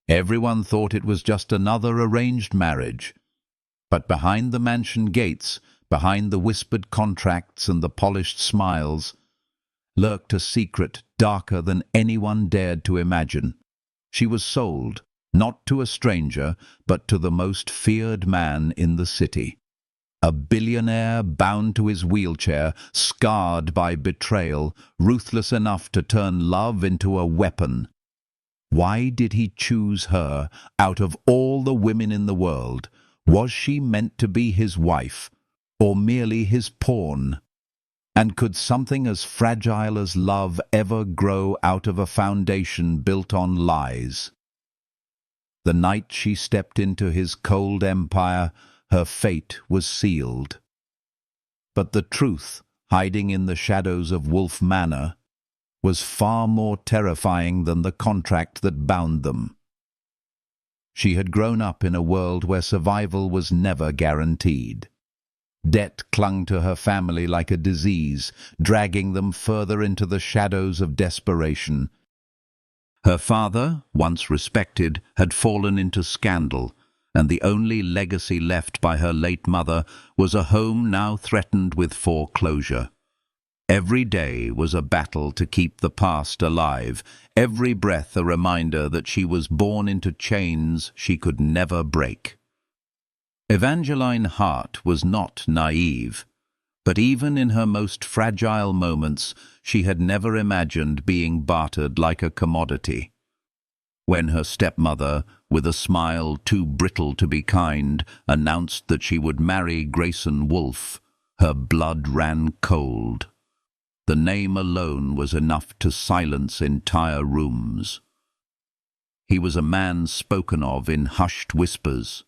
Everyone thought it was just another arranged marriage. But behind the mansion gates, behind the whispered contracts and the polished smiles, lurked a secret darker than anyone dared to imagine. She was sold, not to a stranger, but to the most feared man in the city. A billionaire bound to his wheelchair, scarred by betrayal, ruthless enough to turn love into a weapon. Why did he choose her out of all the women in the world? Was she meant to be his wife, or merely his pawn? And could something as fragile as love ever grow out of a foundation built on lies? The night she stepped into his cold empire, her fate was sealed. But the truth, hiding in the shadows of Wolf Manor, was far more terrifying than the contract that bound them. She had grown up in a world where survival was never guaranteed. Debt clung to her family like a disease, dragging them further into the shadows of desperation. Her father, once respected, had fallen into scandal, and the only legacy left by her late mother was a home now threatened with foreclosure. Every day was a battle to keep the past alive, every breath a reminder that she was born into chains she could never break. Evangeline Hart was not naive, but even in her most fragile moments, she had never imagined being bartered like a commodity. When her stepmother, with a smile too brittle to be kind, announced that she would marry Grayson Wolfe, her blood ran cold. The name alone was enough to silence entire rooms. He was a man spoken of in hushed whispers,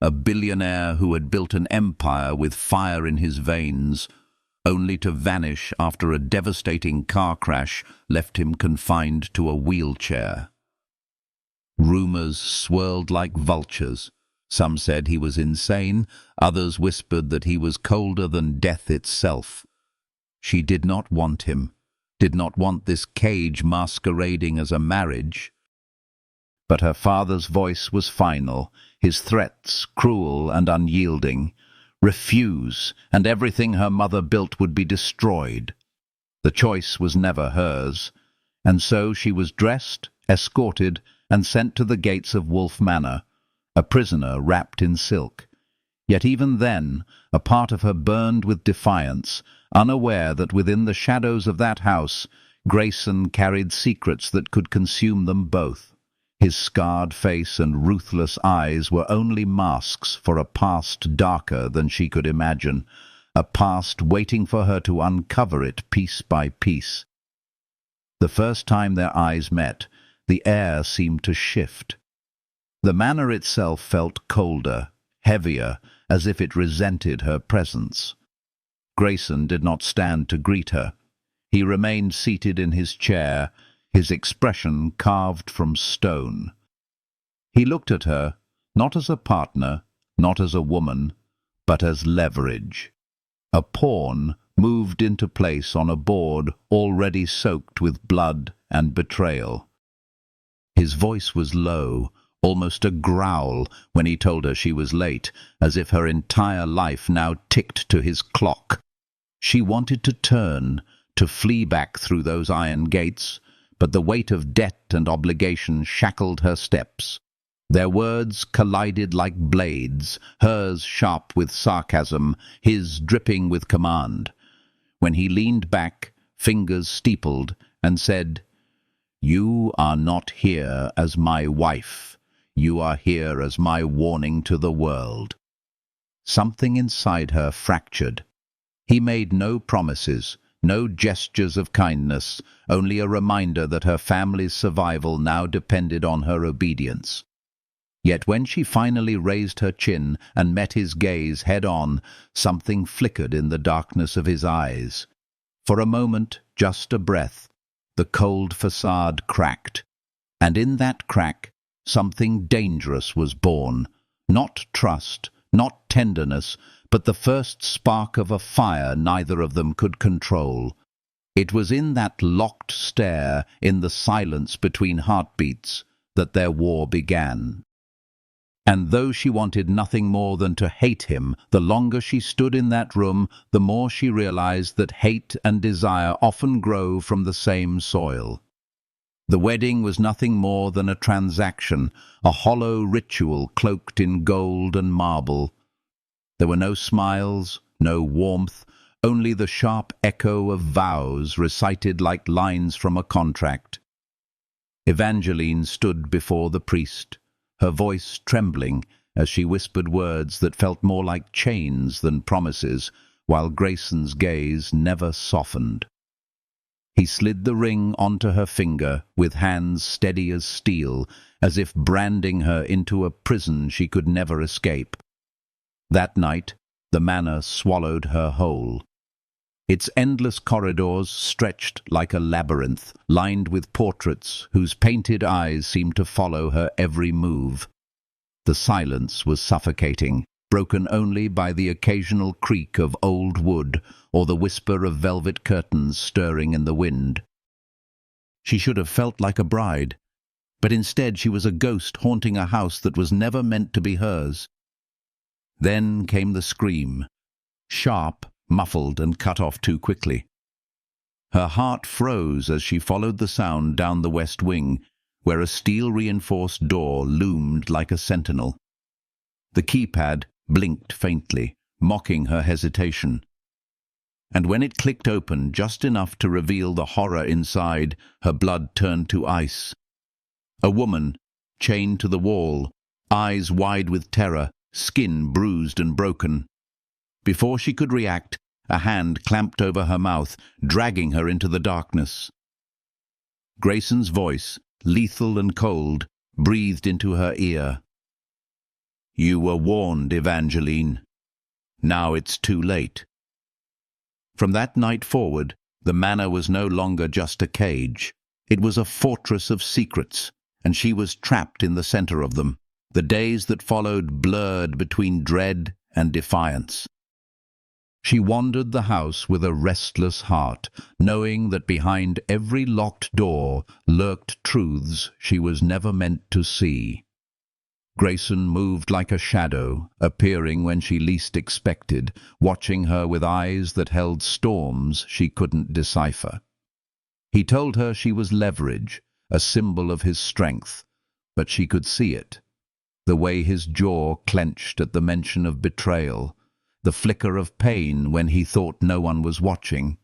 a billionaire who had built an empire with fire in his veins, only to vanish after a devastating car crash left him confined to a wheelchair. Rumors swirled like vultures. Some said he was insane, others whispered that he was colder than death itself. She did not want him, did not want this cage masquerading as a marriage. But her father's voice was final, his threats cruel and unyielding. Refuse, and everything her mother built would be destroyed. The choice was never hers, and so she was dressed, escorted, and sent to the gates of Wolf Manor, a prisoner wrapped in silk. Yet even then, a part of her burned with defiance, unaware that within the shadows of that house, Grayson carried secrets that could consume them both. His scarred face and ruthless eyes were only masks for a past darker than she could imagine, a past waiting for her to uncover it piece by piece. The first time their eyes met, the air seemed to shift. The manor itself felt colder, heavier, as if it resented her presence. Grayson did not stand to greet her. He remained seated in his chair, his expression carved from stone. He looked at her, not as a partner, not as a woman, but as leverage. A pawn moved into place on a board already soaked with blood and betrayal. His voice was low, almost a growl, when he told her she was late, as if her entire life now ticked to his clock. She wanted to turn, to flee back through those iron gates, but the weight of debt and obligation shackled her steps. Their words collided like blades, hers sharp with sarcasm, his dripping with command. When he leaned back, fingers steepled, and said, "You are not here as my wife. You are here as my warning to the world." Something inside her fractured. He made no promises, no gestures of kindness, only a reminder that her family's survival now depended on her obedience. Yet when she finally raised her chin and met his gaze head-on, something flickered in the darkness of his eyes. For a moment, just a breath, the cold facade cracked, and in that crack, something dangerous was born. Not trust, not tenderness, but the first spark of a fire neither of them could control. It was in that locked stare, in the silence between heartbeats, that their war began. And though she wanted nothing more than to hate him, the longer she stood in that room, the more she realized that hate and desire often grow from the same soil. The wedding was nothing more than a transaction, a hollow ritual cloaked in gold and marble. There were no smiles, no warmth, only the sharp echo of vows recited like lines from a contract. Evangeline stood before the priest, her voice trembling as she whispered words that felt more like chains than promises, while Grayson's gaze never softened. He slid the ring onto her finger with hands steady as steel, as if branding her into a prison she could never escape. That night, the manor swallowed her whole. Its endless corridors stretched like a labyrinth, lined with portraits whose painted eyes seemed to follow her every move. The silence was suffocating, broken only by the occasional creak of old wood or the whisper of velvet curtains stirring in the wind. She should have felt like a bride, but instead she was a ghost haunting a house that was never meant to be hers. Then came the scream, sharp, muffled and cut off too quickly. Her heart froze as she followed the sound down the west wing, where a steel-reinforced door loomed like a sentinel. The keypad blinked faintly, mocking her hesitation. And when it clicked open just enough to reveal the horror inside, her blood turned to ice. A woman, chained to the wall, eyes wide with terror, skin bruised and broken. Before she could react, a hand clamped over her mouth, dragging her into the darkness. Grayson's voice, lethal and cold, breathed into her ear. "You were warned, Evangeline. Now it's too late." From that night forward, the manor was no longer just a cage. It was a fortress of secrets, and she was trapped in the center of them. The days that followed blurred between dread and defiance. She wandered the house with a restless heart, knowing that behind every locked door lurked truths she was never meant to see. Grayson moved like a shadow, appearing when she least expected, watching her with eyes that held storms she couldn't decipher. He told her she was leverage, a symbol of his strength, but she could see it. The way his jaw clenched at the mention of betrayal, the flicker of pain when he thought no one was watching.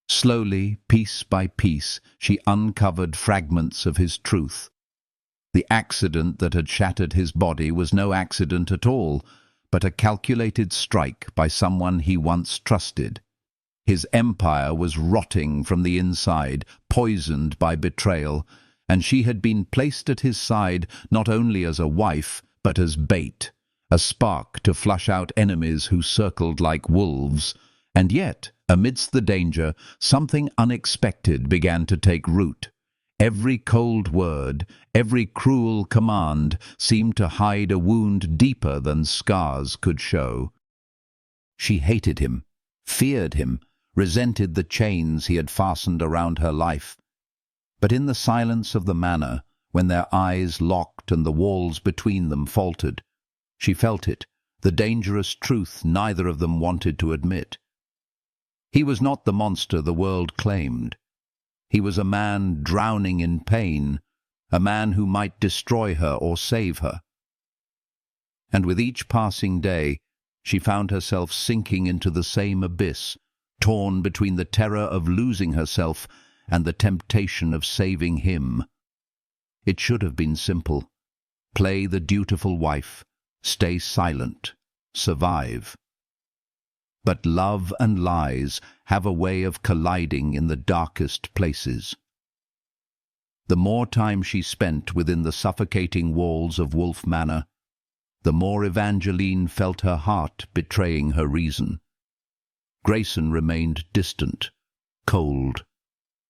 Slowly, piece by piece, she uncovered fragments of his truth. The accident that had shattered his body was no accident at all, but a calculated strike by someone he once trusted. His empire was rotting from the inside, poisoned by betrayal, and she had been placed at his side not only as a wife, but as bait, a spark to flush out enemies who circled like wolves. And yet, amidst the danger, something unexpected began to take root. Every cold word, every cruel command seemed to hide a wound deeper than scars could show. She hated him, feared him, resented the chains he had fastened around her life. But in the silence of the manor, when their eyes locked and the walls between them faltered, she felt it, the dangerous truth neither of them wanted to admit. He was not the monster the world claimed. He was a man drowning in pain, a man who might destroy her or save her. And with each passing day, she found herself sinking into the same abyss, torn between the terror of losing herself and the temptation of saving him. It should have been simple. Play the dutiful wife, stay silent, survive. But love and lies have a way of colliding in the darkest places. The more time she spent within the suffocating walls of Wolf Manor, the more Evangeline felt her heart betraying her reason. Grayson remained distant, cold,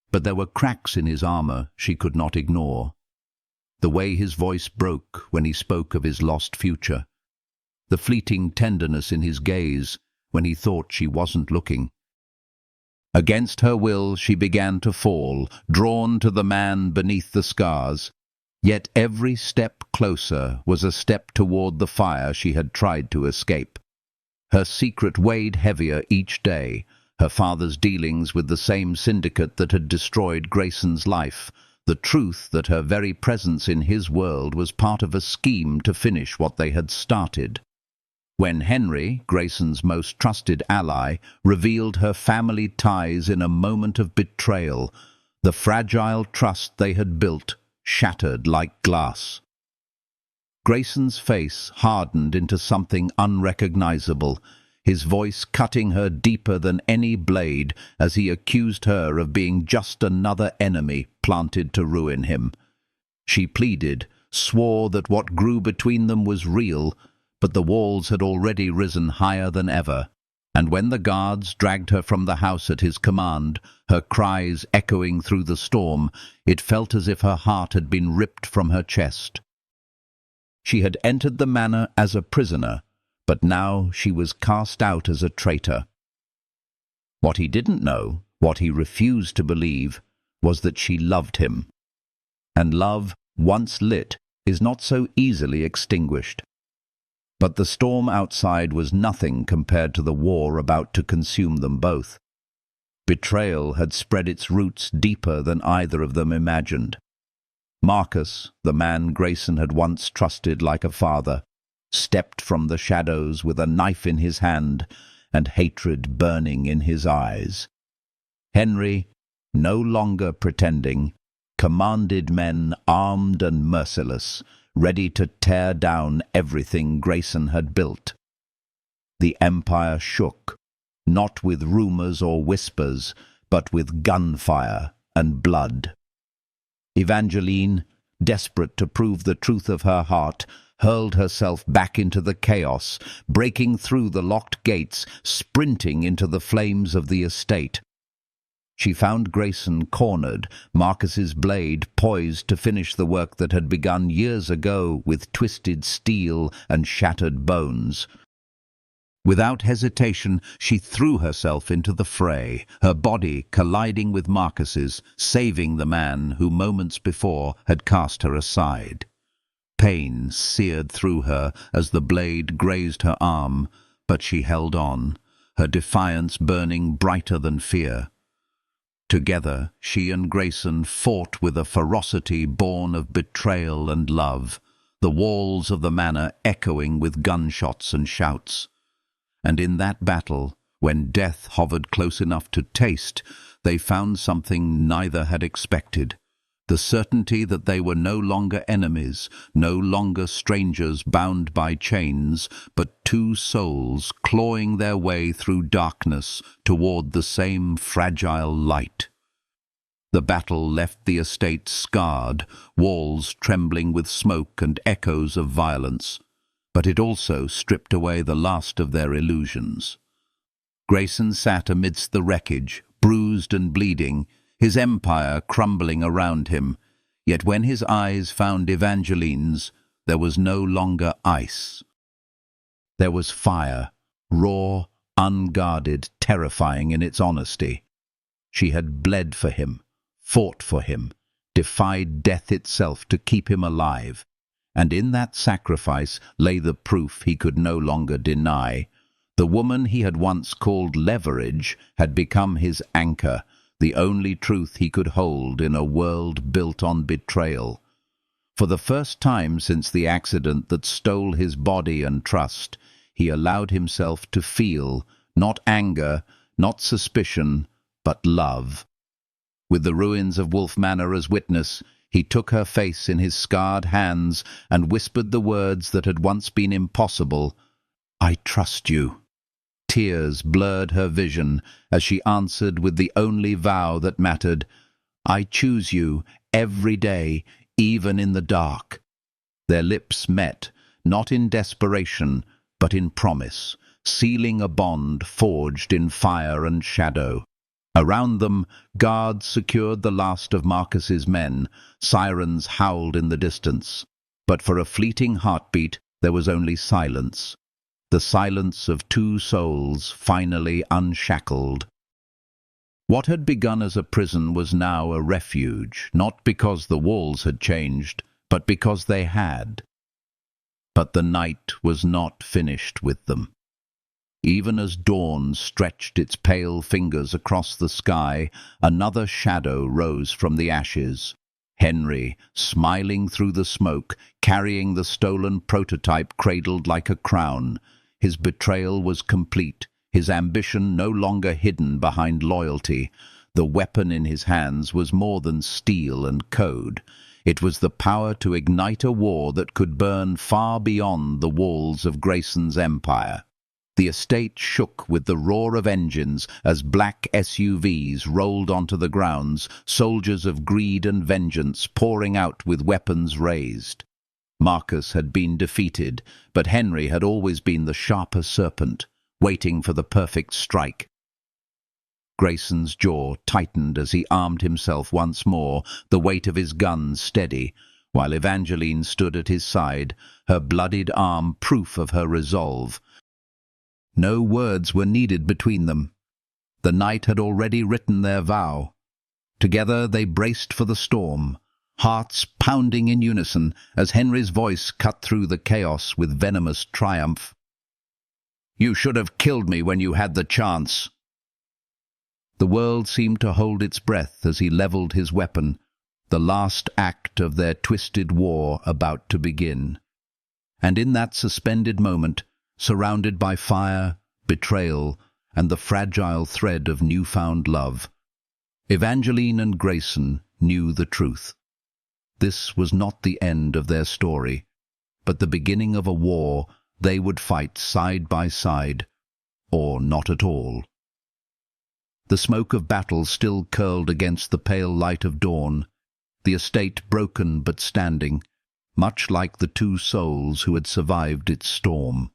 but there were cracks in his armor she could not ignore. The way his voice broke when he spoke of his lost future, the fleeting tenderness in his gaze when he thought she wasn't looking. Against her will she began to fall, drawn to the man beneath the scars. Yet every step closer was a step toward the fire she had tried to escape. Her secret weighed heavier each day, her father's dealings with the same syndicate that had destroyed Grayson's life, the truth that her very presence in his world was part of a scheme to finish what they had started. When Henry, Grayson's most trusted ally, revealed her family ties in a moment of betrayal, the fragile trust they had built shattered like glass. Grayson's face hardened into something unrecognizable, his voice cutting her deeper than any blade as he accused her of being just another enemy planted to ruin him. She pleaded, swore that what grew between them was real, but the walls had already risen higher than ever, and when the guards dragged her from the house at his command, her cries echoing through the storm, it felt as if her heart had been ripped from her chest. She had entered the manor as a prisoner, but now she was cast out as a traitor. What he didn't know, what he refused to believe, was that she loved him. And love, once lit, is not so easily extinguished. But the storm outside was nothing compared to the war about to consume them both. Betrayal had spread its roots deeper than either of them imagined. Marcus, the man Grayson had once trusted like a father, stepped from the shadows with a knife in his hand and hatred burning in his eyes. Henry, no longer pretending, commanded men armed and merciless, ready to tear down everything Grayson had built. The empire shook, not with rumors or whispers, but with gunfire and blood. Evangeline, desperate to prove the truth of her heart, hurled herself back into the chaos, breaking through the locked gates, sprinting into the flames of the estate. She found Grayson cornered, Marcus's blade poised to finish the work that had begun years ago with twisted steel and shattered bones. Without hesitation, she threw herself into the fray, her body colliding with Marcus's, saving the man who moments before had cast her aside. Pain seared through her as the blade grazed her arm, but she held on, her defiance burning brighter than fear. Together, she and Grayson fought with a ferocity born of betrayal and love, the walls of the manor echoing with gunshots and shouts. And in that battle, when death hovered close enough to taste, they found something neither had expected. The certainty that they were no longer enemies, no longer strangers bound by chains, but two souls clawing their way through darkness toward the same fragile light. The battle left the estate scarred, walls trembling with smoke and echoes of violence, but it also stripped away the last of their illusions. Grayson sat amidst the wreckage, bruised and bleeding, his empire crumbling around him, yet when his eyes found Evangeline's, there was no longer ice. There was fire, raw, unguarded, terrifying in its honesty. She had bled for him, fought for him, defied death itself to keep him alive, and in that sacrifice lay the proof he could no longer deny. The woman he had once called leverage had become his anchor, the only truth he could hold in a world built on betrayal. For the first time since the accident that stole his body and trust, he allowed himself to feel, not anger, not suspicion, but love. With the ruins of Wolf Manor as witness, he took her face in his scarred hands and whispered the words that had once been impossible. "I trust you." Tears blurred her vision as she answered with the only vow that mattered, "I choose you every day, even in the dark." Their lips met, not in desperation, but in promise, sealing a bond forged in fire and shadow. Around them, guards secured the last of Marcus's men, sirens howled in the distance. But for a fleeting heartbeat, there was only silence. The silence of two souls finally unshackled. What had begun as a prison was now a refuge, not because the walls had changed, but because they had. But the night was not finished with them. Even as dawn stretched its pale fingers across the sky, another shadow rose from the ashes. Henry, smiling through the smoke, carrying the stolen prototype cradled like a crown. His betrayal was complete, his ambition no longer hidden behind loyalty. The weapon in his hands was more than steel and code. It was the power to ignite a war that could burn far beyond the walls of Grayson's empire. The estate shook with the roar of engines as black SUVs rolled onto the grounds, soldiers of greed and vengeance pouring out with weapons raised. Marcus had been defeated, but Henry had always been the sharper serpent, waiting for the perfect strike. Grayson's jaw tightened as he armed himself once more, the weight of his gun steady, while Evangeline stood at his side, her bloodied arm proof of her resolve. No words were needed between them. The night had already written their vow. Together they braced for the storm, hearts pounding in unison as Henry's voice cut through the chaos with venomous triumph. "You should have killed me when you had the chance." The world seemed to hold its breath as he leveled his weapon, the last act of their twisted war about to begin. And in that suspended moment, surrounded by fire, betrayal, and the fragile thread of newfound love, Evangeline and Grayson knew the truth. This was not the end of their story, but the beginning of a war they would fight side by side, or not at all. The smoke of battle still curled against the pale light of dawn, the estate broken but standing, much like the two souls who had survived its storm.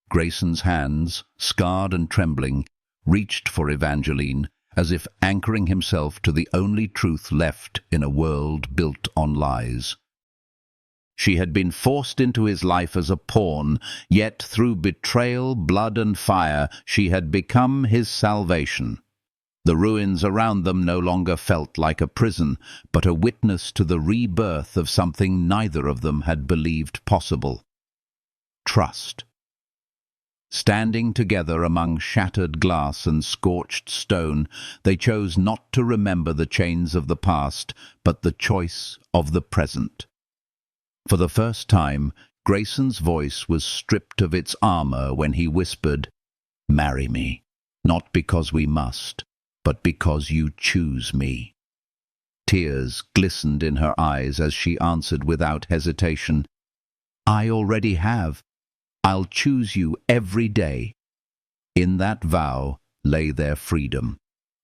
Grayson's hands, scarred and trembling, reached for Evangeline, as if anchoring himself to the only truth left in a world built on lies. She had been forced into his life as a pawn, yet through betrayal, blood and fire, she had become his salvation. The ruins around them no longer felt like a prison, but a witness to the rebirth of something neither of them had believed possible: trust. Standing together among shattered glass and scorched stone, they chose not to remember the chains of the past, but the choice of the present. For the first time, Grayson's voice was stripped of its armor when he whispered, "Marry me, not because we must, but because you choose me." Tears glistened in her eyes as she answered without hesitation, "I already have. I'll choose you every day." In that vow lay their freedom,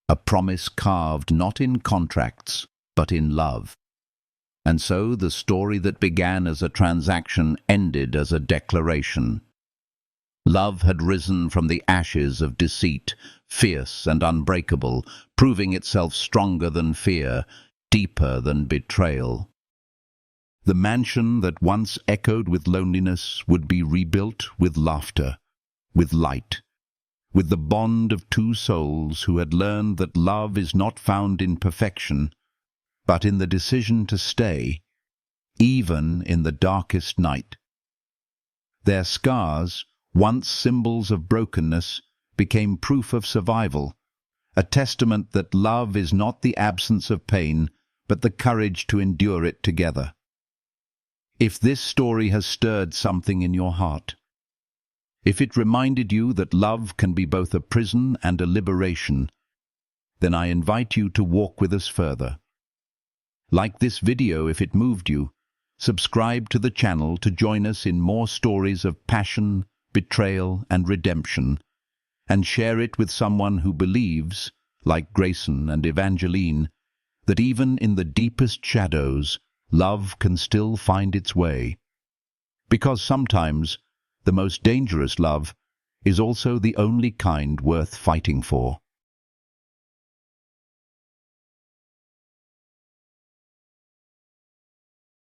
a promise carved not in contracts, but in love. And so the story that began as a transaction ended as a declaration. Love had risen from the ashes of deceit, fierce and unbreakable, proving itself stronger than fear, deeper than betrayal. The mansion that once echoed with loneliness would be rebuilt with laughter, with light, with the bond of two souls who had learned that love is not found in perfection, but in the decision to stay, even in the darkest night. Their scars, once symbols of brokenness, became proof of survival, a testament that love is not the absence of pain, but the courage to endure it together. If this story has stirred something in your heart, if it reminded you that love can be both a prison and a liberation, then I invite you to walk with us further. Like this video if it moved you, subscribe to the channel to join us in more stories of passion, betrayal, and redemption, and share it with someone who believes, like Grayson and Evangeline, that even in the deepest shadows, love can still find its way. Because sometimes the most dangerous love is also the only kind worth fighting for.